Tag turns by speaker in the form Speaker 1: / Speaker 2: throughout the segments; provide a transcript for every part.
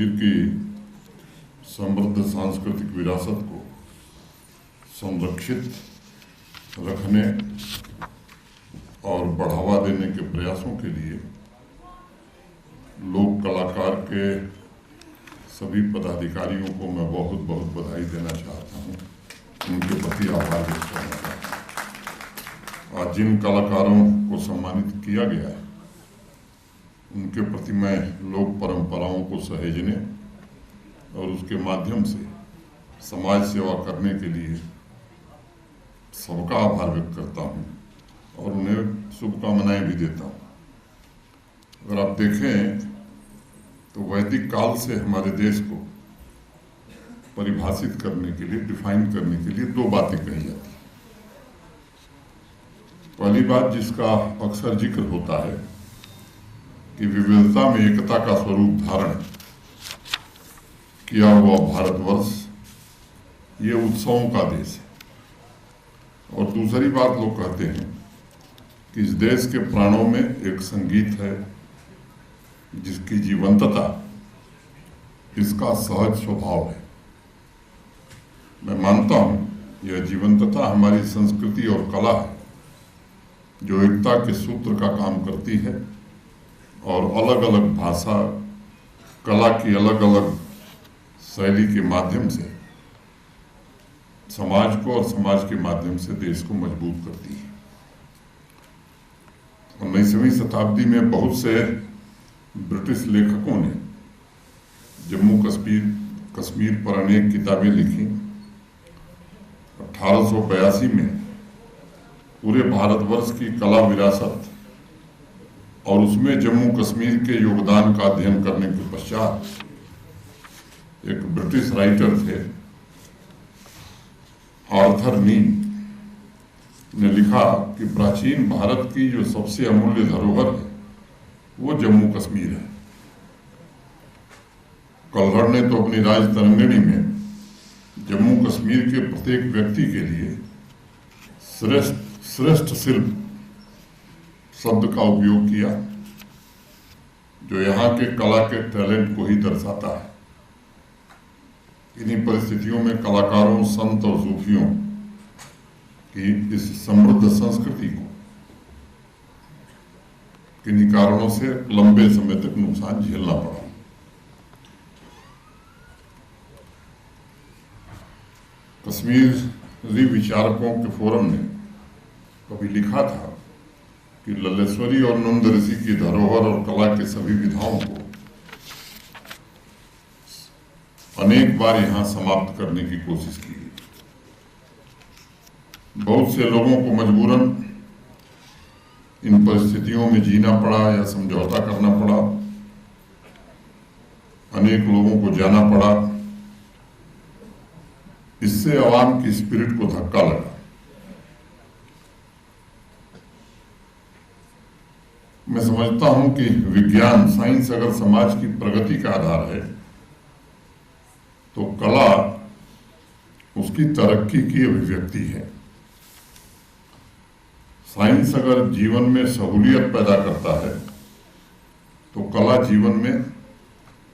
Speaker 1: कश्मीर की समृद्ध सांस्कृतिक विरासत को संरक्षित रखने और बढ़ावा देने के प्रयासों के लिए लोक कलाकार के सभी पदाधिकारियों को मैं बहुत बहुत बधाई देना चाहता हूं, उनके प्रति आभार व्यक्त करना चाहता हूं। आज जिन कलाकारों को सम्मानित किया गया है उनके प्रति मैं लोक परंपराओं को सहेजने और उसके माध्यम से समाज सेवा करने के लिए सबका आभार व्यक्त करता हूं और उन्हें शुभकामनाएं भी देता हूं। अगर आप देखें तो वैदिक काल से हमारे देश को परिभाषित करने के लिए, डिफाइन करने के लिए दो बातें कही जाती हैं। पहली बात जिसका अक्सर जिक्र होता है कि विविधता में एकता का स्वरूप धारण किया हुआ भारतवर्ष ये उत्सवों का देश है। और दूसरी बात लोग कहते हैं कि इस देश के प्राणों में एक संगीत है जिसकी जीवंतता इसका सहज स्वभाव है। मैं मानता हूं यह जीवंतता हमारी संस्कृति और कला है जो एकता के सूत्र का काम करती है और अलग अलग भाषा, कला की अलग अलग शैली के माध्यम से समाज को और समाज के माध्यम से देश को मजबूत करती है। और 19वीं शताब्दी में बहुत से ब्रिटिश लेखकों ने जम्मू कश्मीर पर अनेक किताबें लिखी। 1882 में पूरे भारतवर्ष की कला विरासत और उसमें जम्मू कश्मीर के योगदान का अध्ययन करने के पश्चात एक ब्रिटिश राइटर थे आर्थर नील ने लिखा कि प्राचीन भारत की जो सबसे अमूल्य धरोहर है वो जम्मू कश्मीर है। कल्हड़ ने तो अपनी राज तरंगिणी में जम्मू कश्मीर के प्रत्येक व्यक्ति के लिए श्रेष्ठ शिल्प शब्द का उपयोग किया जो यहाँ के कला के टैलेंट को ही दर्शाता है। इन्हीं परिस्थितियों में कलाकारों, संत और सूफियों की इस समृद्ध संस्कृति को किन्हीं कारणों से लंबे समय तक नुकसान झेलना पड़ा। कश्मीरी विचारकों के फोरम ने कभी लिखा था कि लल्लेश्वरी और नंद ऋषि की धरोहर और कला के सभी विधाओं को अनेक बार यहां समाप्त करने की कोशिश की गई। बहुत से लोगों को मजबूरन इन परिस्थितियों में जीना पड़ा या समझौता करना पड़ा। अनेक लोगों को जाना पड़ा। इससे आवाम की स्पिरिट को धक्का लगा। मैं समझता हूं कि विज्ञान, साइंस अगर समाज की प्रगति का आधार है तो कला उसकी तरक्की की अभिव्यक्ति है। साइंस अगर जीवन में सहूलियत पैदा करता है तो कला जीवन में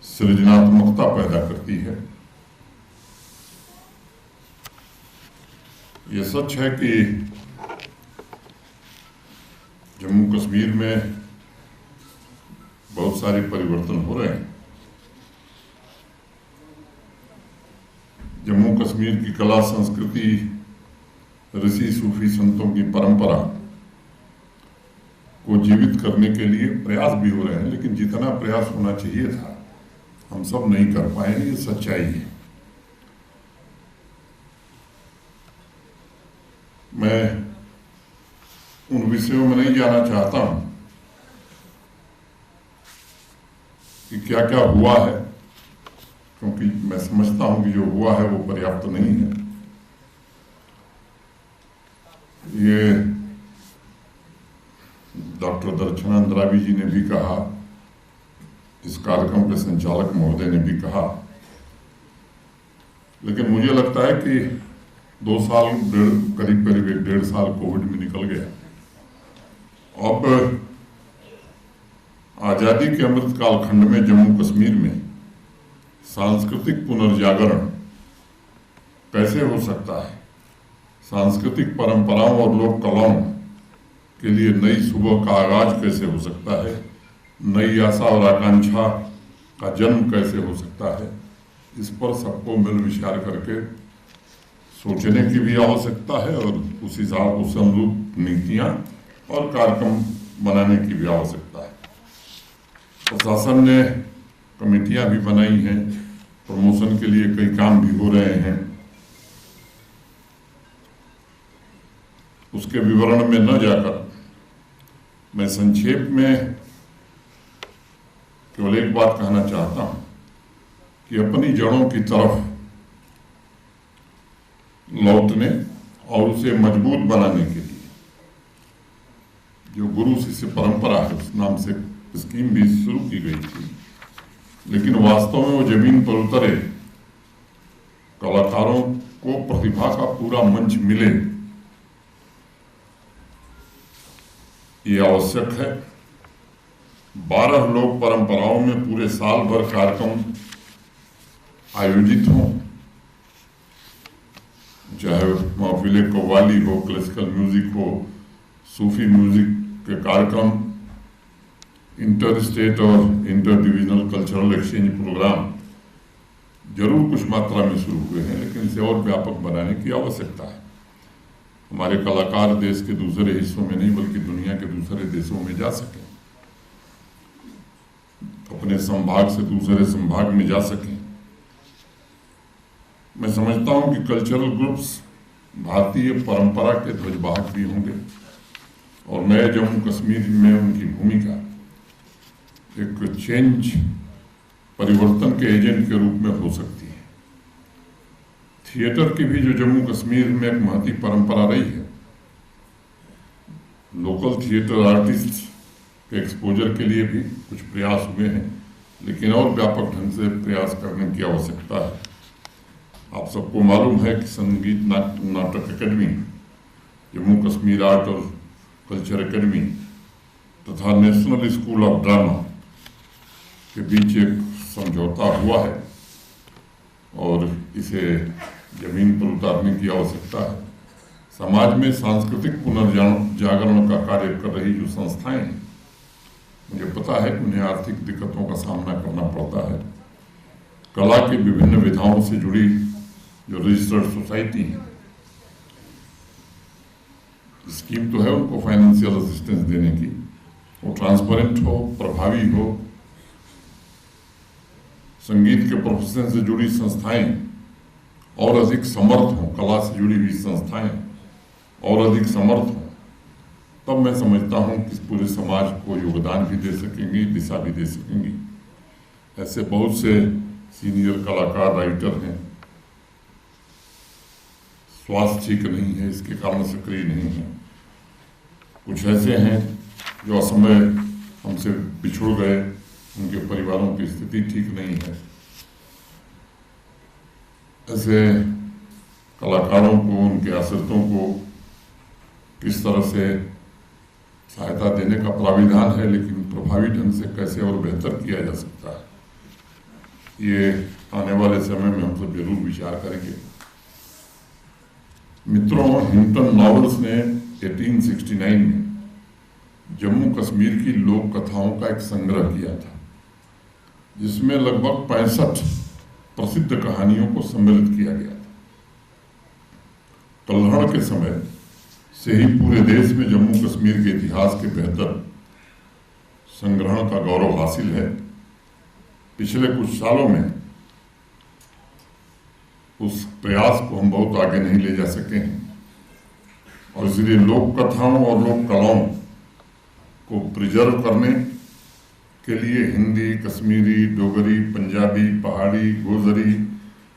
Speaker 1: सृजनात्मकता पैदा करती है। ये सच है कि जम्मू कश्मीर में बहुत सारे परिवर्तन हो रहे हैं। जम्मू कश्मीर की कला, संस्कृति, ऋषि सूफी संतों की परंपरा को जीवित करने के लिए प्रयास भी हो रहे हैं, लेकिन जितना प्रयास होना चाहिए था हम सब नहीं कर पाए। ये सच्चाई है। मैं उन विषयों में नहीं जाना चाहता हूं कि क्या क्या हुआ है, क्योंकि मैं समझता हूं कि जो हुआ है वो पर्याप्त नहीं है। ये डॉक्टर दर्शना अंद्राबी जी ने भी कहा, इस कार्यक्रम के संचालक महोदय ने भी कहा, लेकिन मुझे लगता है कि 2 साल करीब 1.5 साल कोविड में निकल गया। अब आज़ादी के अमृत कालखंड में जम्मू कश्मीर में सांस्कृतिक पुनर्जागरण कैसे हो सकता है, सांस्कृतिक परंपराओं और लोक कलाओं के लिए नई सुबह का आगाज कैसे हो सकता है, नई आशा और आकांक्षा का जन्म कैसे हो सकता है, इस पर सबको मिल विचार करके सोचने की भी आवश्यकता है और उस हिसाब उस अनुरूप नीतियां और कार्यक्रम बनाने की भी आवश्यकता है। प्रशासन ने कमेटियां भी बनाई हैं, प्रमोशन के लिए कई काम भी हो रहे हैं। उसके विवरण में न जाकर मैं संक्षेप में केवल एक बात कहना चाहता हूं कि अपनी जड़ों की तरफ लौटने और उसे मजबूत बनाने के लिए जो गुरु शिष्य परंपरा है उस नाम से स्कीम भी शुरू की गई थी, लेकिन वास्तव में वो जमीन पर उतरे, कलाकारों को प्रतिभा का पूरा मंच मिले, ये आवश्यक है। 12 लोक परंपराओं में पूरे साल भर कार्यक्रम आयोजित हों, चाहे महफिले कव्वाली हो, क्लासिकल म्यूजिक हो, सूफी म्यूजिक के कार्यक्रम, इंटर स्टेट और inter divisional cultural exchange programme जरूर कुछ मात्रा में शुरू हुए हैं, लेकिन इसे और व्यापक बनाने की आवश्यकता है। हमारे कलाकार देश के दूसरे हिस्सों में नहीं बल्कि दुनिया के दूसरे देशों में जा सकें, अपने संभाग से दूसरे संभाग में जा सकें। मैं समझता हूं कि कल्चरल ग्रुप्स भारतीय परंपरा के ध्वजवाहक भी होंगे और नए जम्मू कश्मीर में उनकी भूमिका एक चेंज, परिवर्तन के एजेंट के रूप में हो सकती है। थिएटर की भी जो जम्मू कश्मीर में एक महती परंपरा रही है, लोकल थिएटर आर्टिस्ट के एक्सपोजर के लिए भी कुछ प्रयास हुए हैं, लेकिन और व्यापक ढंग से प्रयास करने की आवश्यकता है। आप सबको मालूम है कि संगीत नाटक अकेडमी, जम्मू कश्मीर आर्ट और कल्चर अकेडमी तथा नेशनल स्कूल ऑफ ड्रामा के बीच एक समझौता हुआ है और इसे जमीन पर उतारने की आवश्यकता है। समाज में सांस्कृतिक पुनर्जागरण का कार्य कर रही जो संस्थाएं हैं, मुझे पता है कि उन्हें आर्थिक दिक्कतों का सामना करना पड़ता है। कला की विभिन्न विधाओं से जुड़ी जो रजिस्टर्ड सोसाइटी है, स्कीम तो है उनको फाइनेंशियल असिस्टेंस देने की, वो ट्रांसपेरेंट हो, प्रभावी हो। संगीत के प्रोफेशन से जुड़ी संस्थाएं और अधिक समर्थ हों, कला से जुड़ी हुई संस्थाएं और अधिक समर्थ हों, तब मैं समझता हूं कि पूरे समाज को योगदान भी दे सकेंगी, दिशा भी दे सकेंगी। ऐसे बहुत से सीनियर कलाकार, राइटर हैं, स्वास्थ्य ठीक नहीं है इसके कारण सक्रिय नहीं है। कुछ ऐसे हैं जो असमय हमसे बिछुड़ गए, उनके परिवारों की स्थिति ठीक नहीं है। ऐसे कलाकारों को, उनके आश्रितों को किस तरह से सहायता देने का प्राविधान है, लेकिन प्रभावी ढंग से कैसे और बेहतर किया जा सकता है, ये आने वाले समय में हम सब जरूर विचार करेंगे। मित्रों, हिंटन नॉवेल्स ने 1869 में जम्मू कश्मीर की लोक कथाओं का एक संग्रह किया था, जिसमें लगभग 65 प्रसिद्ध कहानियों को सम्मिलित किया गया था। कल्हड़ के समय से ही पूरे देश में जम्मू कश्मीर के इतिहास के बेहतर संग्रहण का गौरव हासिल है। पिछले कुछ सालों में उस प्रयास को हम बहुत आगे नहीं ले जा सके हैं और इसलिए लोक कथाओं और लोक कलाओं को प्रिजर्व करने के लिए हिंदी, कश्मीरी, डोगरी, पंजाबी, पहाड़ी, गोजरी,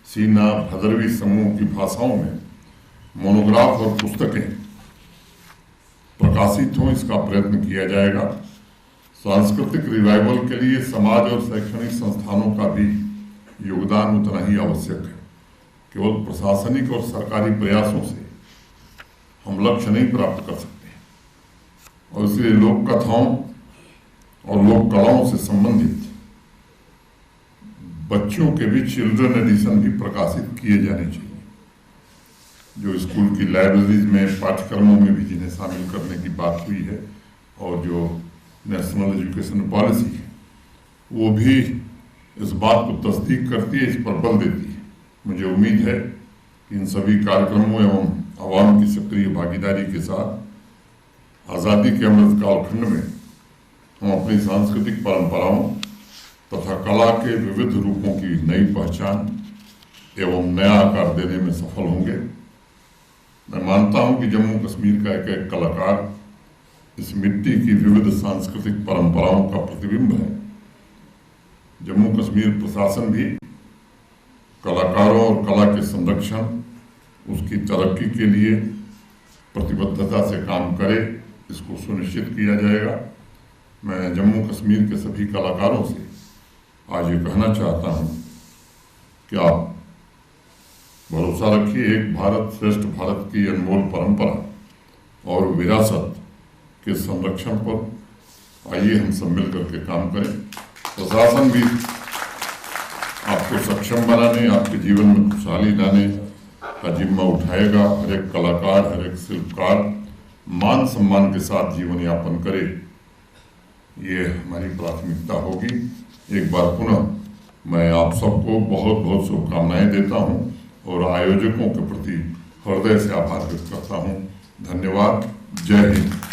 Speaker 1: सीना, भदरवी समूह की भाषाओं में मोनोग्राफ और पुस्तकें प्रकाशित हों, इसका प्रयत्न किया जाएगा। सांस्कृतिक रिवाइवल के लिए समाज और शैक्षणिक संस्थानों का भी योगदान उतना ही आवश्यक है। केवल प्रशासनिक और सरकारी प्रयासों से हम लक्ष्य नहीं प्राप्त कर सकते और इसलिए लोक कथाओं और लोक कलाओं से संबंधित बच्चों के भी चिल्ड्रन एडिशन भी प्रकाशित किए जाने चाहिए। जो स्कूल की लाइब्रेरीज में पाठ्यक्रमों में भी जिन्हें शामिल करने की बात हुई है, और जो नेशनल एजुकेशन पॉलिसी है वो भी इस बात को तस्दीक करती है, इस पर बल देती है। मुझे उम्मीद है कि इन सभी कार्यक्रमों एवं आवाम की सक्रिय भागीदारी के साथ आज़ादी के अमृत कालखंड में हम अपनी सांस्कृतिक परंपराओं तथा कला के विविध रूपों की नई पहचान एवं नया आकार देने में सफल होंगे। मैं मानता हूं कि जम्मू कश्मीर का एक एक कलाकार इस मिट्टी की विविध सांस्कृतिक परंपराओं का प्रतिबिंब है। जम्मू कश्मीर प्रशासन भी कलाकारों और कला के संरक्षण, उसकी तरक्की के लिए प्रतिबद्धता से काम करे, इसको सुनिश्चित किया जाएगा। मैं जम्मू कश्मीर के सभी कलाकारों से आज ये कहना चाहता हूँ कि आप भरोसा रखिए, एक भारत श्रेष्ठ भारत की अनमोल परंपरा और विरासत के संरक्षण पर आइए हम सब मिलकर के काम करें। प्रशासन भी आपको सक्षम बनाने, आपके जीवन में खुशहाली लाने का जिम्मा उठाएगा। हर एक कलाकार, हर एक शिल्पकार मान सम्मान के साथ जीवन यापन करे, ये हमारी प्राथमिकता होगी। एक बार पुनः मैं आप सबको बहुत बहुत शुभकामनाएं देता हूं और आयोजकों के प्रति हृदय से आभार व्यक्त करता हूं। धन्यवाद। जय हिंद।